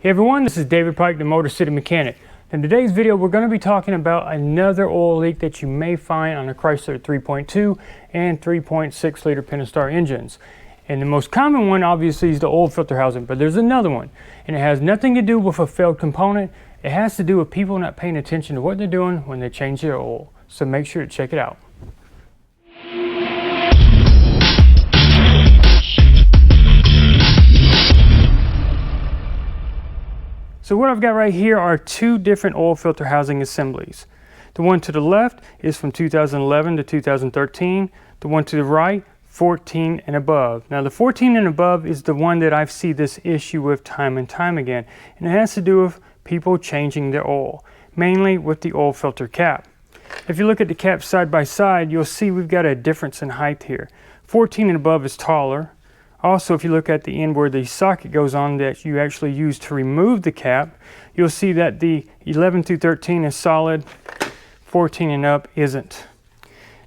Hey everyone, this is David Pike, the MotorCity mechanic. In today's video, we're going to be talking about another oil leak that you may find on a Chrysler 3.2 and 3.6 liter Pentastar engines. And the most common one obviously is the oil filter housing, but there's another one. And it has nothing to do with a failed component. It has to do with people not paying attention to what they're doing when they change their oil. So make sure to check it out. So what I've got right here are two different oil filter housing assemblies. The one to the left is from 2011 to 2013. The one to the right, 14 and above. Now the 14 and above is the one that I've seen this issue with time and time again. And it has to do with people changing their oil, mainly with the oil filter cap. If you look at the cap side by side, you'll see we've got a difference in height here. 14 and above is taller. Also, if you look at the end where the socket goes on that you actually use to remove the cap, you'll see that the 11 through 13 is solid, 14 and up isn't.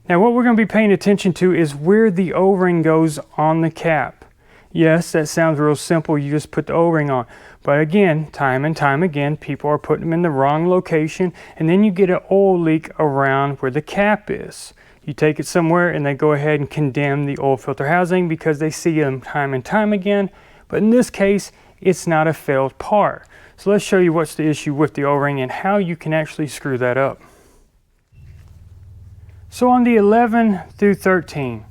Now what we're going to be paying attention to is where the O-ring goes on the cap. Yes, that sounds real simple, you just put the O-ring on. But again, time and time again, people are putting them in the wrong location, and then you get an oil leak around where the cap is. You take it somewhere and they go ahead and condemn the oil filter housing because they see them time and time again. But in this case, it's not a failed part. So let's show you what's the issue with the O-ring and how you can actually screw that up. So on the 11 through 13,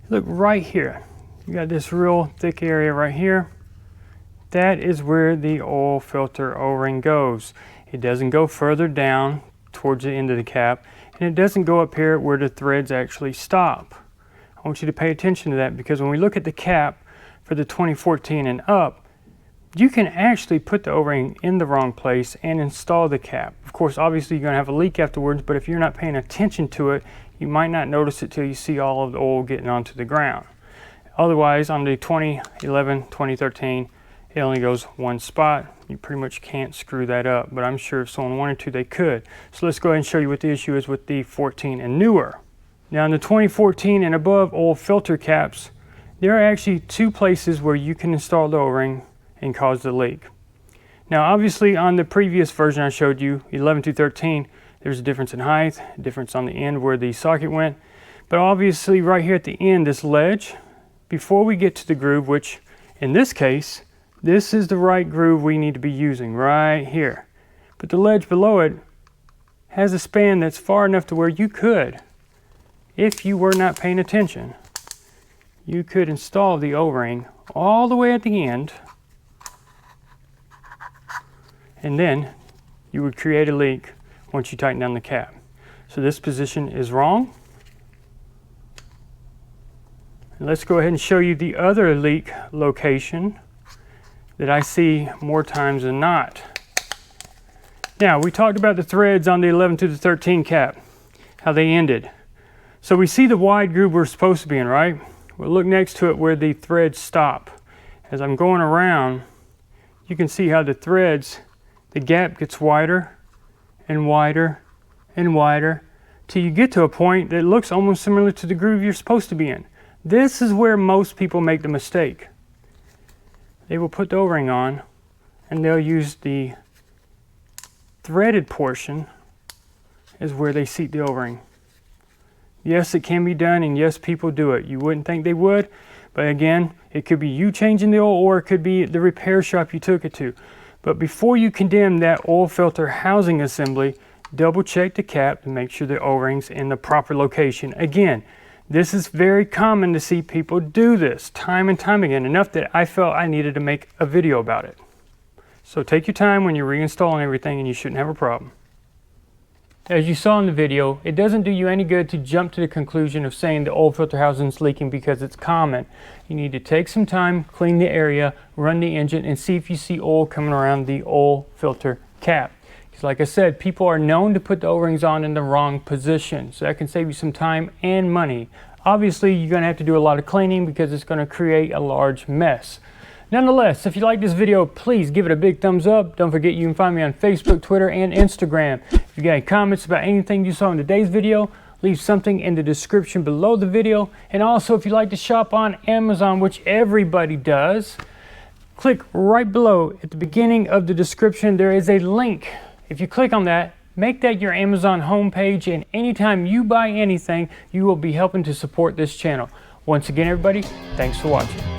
look right here. You got this real thick area right here. That is where the oil filter O-ring goes. It doesn't go further down towards the end of the cap. And it doesn't go up here where the threads actually stop. I want you to pay attention to that because when we look at the cap for the 2014 and up, you can actually put the O-ring in the wrong place and install the cap. Of course, obviously you're going to have a leak afterwards, but if you're not paying attention to it, you might not notice it till you see all of the oil getting onto the ground. Otherwise, on the 2011, 2013, it only goes one spot. You pretty much can't screw that up, but I'm sure if someone wanted to, they could. So let's go ahead and show you what the issue is with the 14 and newer. Now in the 2014 and above oil filter caps, there are actually two places where you can install the O-ring and cause the leak. Now obviously on the previous version I showed you, 11 to 13, there's a difference in height, a difference on the end where the socket went. But obviously right here at the end, this ledge, before we get to the groove, which in this case, this is the right groove we need to be using right here. But the ledge below it has a span that's far enough to where you could, if you were not paying attention, you could install the O-ring all the way at the end, and then you would create a leak once you tighten down the cap. So this position is wrong. And let's go ahead and show you the other leak location that I see more times than not. Now, we talked about the threads on the 11 to the 13 cap, how they ended. So we see the wide groove we're supposed to be in, right? We'll look next to it where the threads stop. As I'm going around, you can see how the threads, the gap gets wider and wider and wider till you get to a point that looks almost similar to the groove you're supposed to be in. This is where most people make the mistake. They will put the O-ring on and they'll use the threaded portion as where they seat the O-ring. Yes, it can be done, and yes, people do it. You wouldn't think they would, but again, it could be you changing the oil or it could be the repair shop you took it to. But before you condemn that oil filter housing assembly, double check the cap to make sure the O-ring's in the proper location. Again, this is very common to see people do this time and time again, enough that I felt I needed to make a video about it. So take your time when you're reinstalling everything and you shouldn't have a problem. As you saw in the video, it doesn't do you any good to jump to the conclusion of saying the oil filter housing is leaking because it's common. You need to take some time, clean the area, run the engine, and see if you see oil coming around the oil filter cap. Because like I said, people are known to put the O-rings on in the wrong position, so that can save you some time and money. Obviously, you're going to have to do a lot of cleaning because it's going to create a large mess. Nonetheless, if you like this video, please give it a big thumbs up. Don't forget you can find me on Facebook, Twitter, and Instagram. If you got any comments about anything you saw in today's video, leave something in the description below the video. And also, if you like to shop on Amazon, which everybody does, click right below at the beginning of the description. There is a link. If you click on that, make that your Amazon homepage, and anytime you buy anything, you will be helping to support this channel. Once again, everybody, thanks for watching.